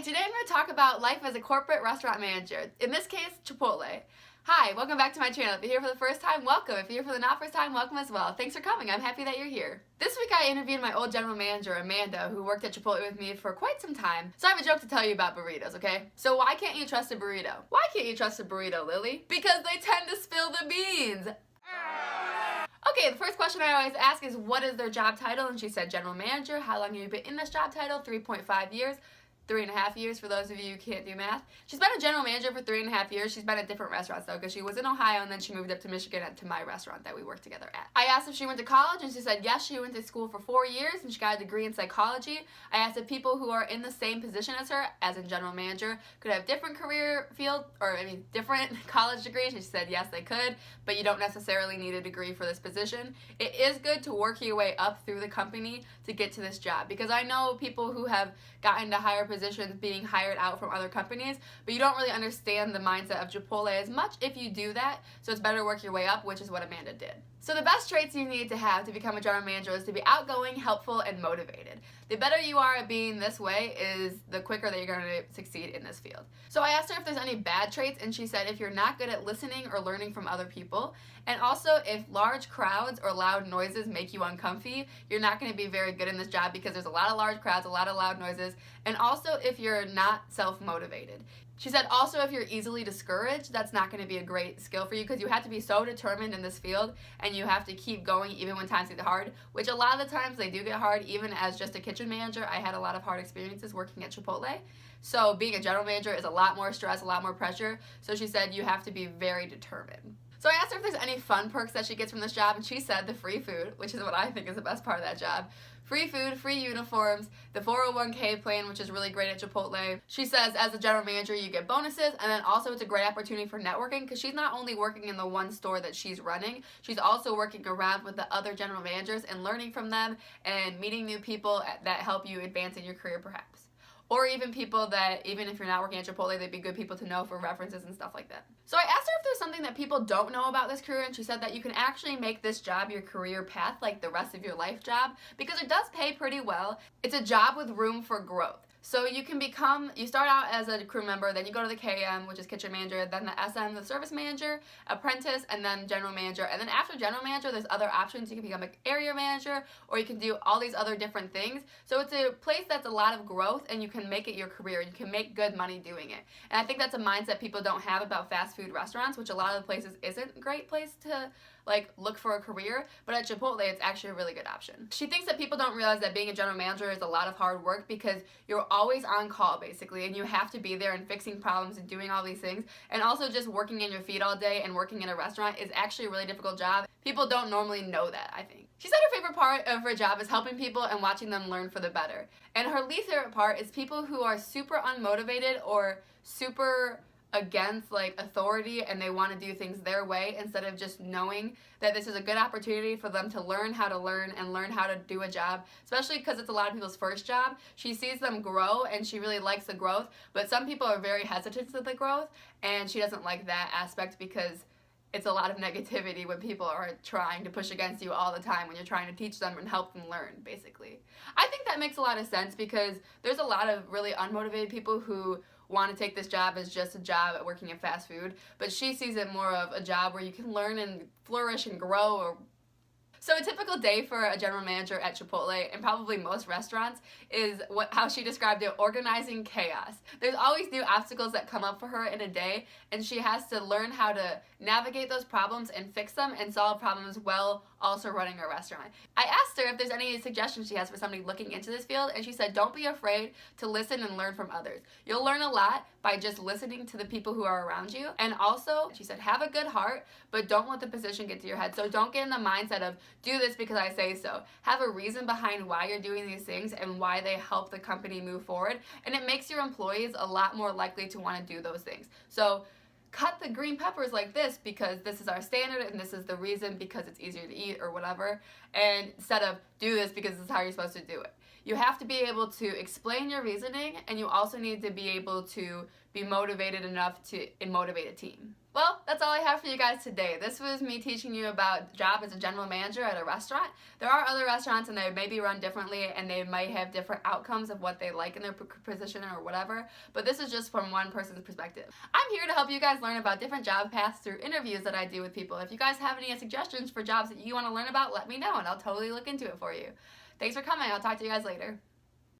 today I'm going to talk about life as a corporate restaurant manager. In this case, Chipotle. Hi, welcome back to my channel. If you're here for the first time, welcome. If you're here for the not first time, welcome as well. Thanks for coming. I'm happy that you're here. This week I interviewed my old general manager, Amanda, who worked at Chipotle with me for quite some time. So I have a joke to tell you about burritos, okay? So why can't you trust a burrito? Why can't you trust a burrito, Lily? Because they tend to spill the beans. Okay, the first question I always ask is, what is their job title? And she said, general manager. How long have you been in this job title? 3.5 years. 3.5 years for those of you who can't do math. She's been a general manager for 3.5 years. She's been at different restaurants though, because she was in Ohio and then she moved up to Michigan to my restaurant that we work together at. I asked if she went to college and she said yes, she went to school for 4 years and she got a degree in psychology. I asked if people who are in the same position as her, as in general manager, could have different career field, different college degrees. She said yes, they could, but you don't necessarily need a degree for this position. It is good to work your way up through the company to get to this job, because I know people who have gotten to higher positions being hired out from other companies, but you don't really understand the mindset of Chipotle as much if you do that, so it's better to work your way up, which is what Amanda did. So the best traits you need to have to become a general manager is to be outgoing, helpful, and motivated. The better you are at being this way is the quicker that you're going to succeed in this field. So I asked her if there's any bad traits, and she said if you're not good at listening or learning from other people, and also if large crowds or loud noises make you uncomfy, you're not going to be very good in this job, because there's a lot of large crowds, a lot of loud noises, and also if you're not self-motivated. She said also if you're easily discouraged, that's not going to be a great skill for you, because you have to be so determined in this field and you have to keep going even when times get hard, which a lot of the times they do get hard. Even as just a kitchen manager, I had a lot of hard experiences working at Chipotle. So being a general manager is a lot more stress, a lot more pressure. So she said you have to be very determined. So I asked her if there's any fun perks that she gets from this job, and she said the free food, which is what I think is the best part of that job. Free food, free uniforms, the 401k plan, which is really great at Chipotle. She says as a general manager you get bonuses, and then also it's a great opportunity for networking, because she's not only working in the one store that she's running, she's also working around with the other general managers and learning from them and meeting new people that help you advance in your career perhaps. Or even people that, even if you're not working at Chipotle, they'd be good people to know for references and stuff like that. So I asked her if there's something that people don't know about this career, and she said that you can actually make this job your career path like the rest of your life job, because it does pay pretty well. It's a job with room for growth. So you start out as a crew member, then you go to the KM, which is kitchen manager, then the SM, the service manager, apprentice, and then general manager. And then after general manager, there's other options. You can become an area manager, or you can do all these other different things. So it's a place that's a lot of growth, and you can make it your career. You can make good money doing it. And I think that's a mindset people don't have about fast food restaurants, which a lot of the places isn't a great place to look for a career, but at Chipotle it's actually a really good option. She thinks that people don't realize that being a general manager is a lot of hard work, because you're always on call basically, and you have to be there and fixing problems and doing all these things, and also just working in your feet all day and working in a restaurant is actually a really difficult job. People don't normally know that, I think. She said her favorite part of her job is helping people and watching them learn for the better. And her least favorite part is people who are super unmotivated or super against authority, and they want to do things their way instead of just knowing that this is a good opportunity for them to learn how to learn and learn how to do a job, especially because it's a lot of people's first job. She sees them grow and she really likes the growth, but some people are very hesitant to the growth, and she doesn't like that aspect because it's a lot of negativity when people are trying to push against you all the time when you're trying to teach them and help them learn, basically. I think that makes a lot of sense, because there's a lot of really unmotivated people who want to take this job as just a job at working in fast food, but she sees it more of a job where you can learn and flourish and grow. So a typical day for a general manager at Chipotle, and probably most restaurants, is how she described it: organizing chaos. There's always new obstacles that come up for her in a day, and she has to learn how to navigate those problems and fix them and solve problems while also running a restaurant. I asked her if there's any suggestions she has for somebody looking into this field, and she said don't be afraid to listen and learn from others. You'll learn a lot by just listening to the people who are around you. And also, she said, have a good heart, but don't let the position get to your head. So don't get in the mindset of do this because I say so. Have a reason behind why you're doing these things and why they help the company move forward, and it makes your employees a lot more likely to want to do those things. So cut the green peppers like this because this is our standard and this is the reason, because it's easier to eat or whatever, and instead of do this because this is how you're supposed to do it. You have to be able to explain your reasoning, and you also need to be able to be motivated enough to motivate a team. Well, that's all I have for you guys today. This was me teaching you about the job as a general manager at a restaurant. There are other restaurants and they may be run differently and they might have different outcomes of what they like in their position or whatever, but this is just from one person's perspective. I'm here to help you guys learn about different job paths through interviews that I do with people. If you guys have any suggestions for jobs that you want to learn about, let me know and I'll totally look into it for you. Thanks for coming. I'll talk to you guys later.